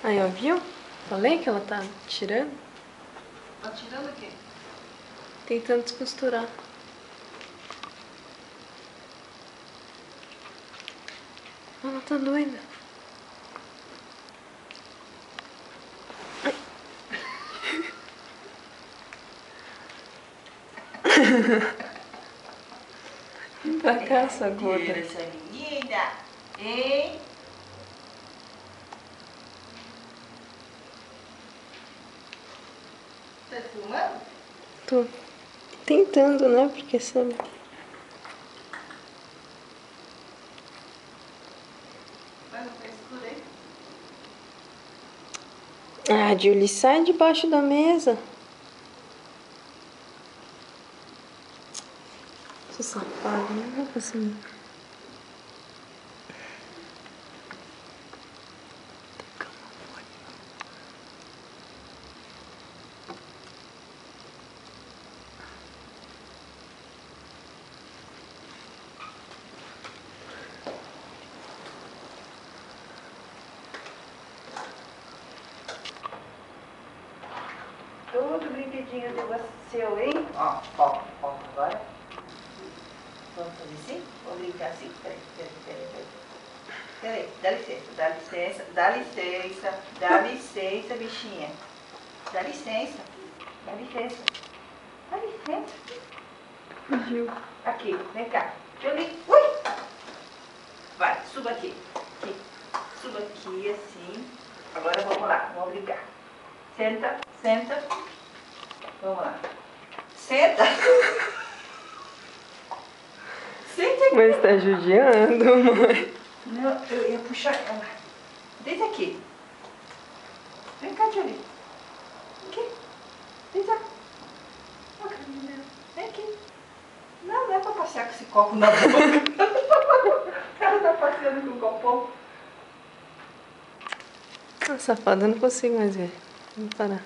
Aí, ó, viu? Falei que ela tá tirando. Tá tirando o quê? Tentando descosturar. Ela tá doida. Pra cá, essa gorda. Essa menina, hein? Tá filmando? Tô tentando, né? Porque sabe. Mas não tá escuro, hein? Ah, Julie, sai debaixo da mesa. Sou safada, não vou conseguir. Todo brinquedinho de seu, hein? Ó, agora. Vamos fazer assim? Vamos brincar assim? Peraí, dá licença, bichinha. Dá licença. Fugiu. Aqui, vem cá. Ui! Vai, suba aqui. Suba aqui, assim. Agora vamos lá, vamos brincar. Senta. Vamos lá. Senta. Senta aqui. Mas tá judiando, mãe. Não, eu ia puxar ela. Deita aqui. Vem cá, Julie. Aqui. Deita. Ó, carinha. Vem aqui. Não é pra passear com esse copo na boca. O cara tá passeando com o copão. Ah, safada, eu não consigo mais ver. Vamos parar.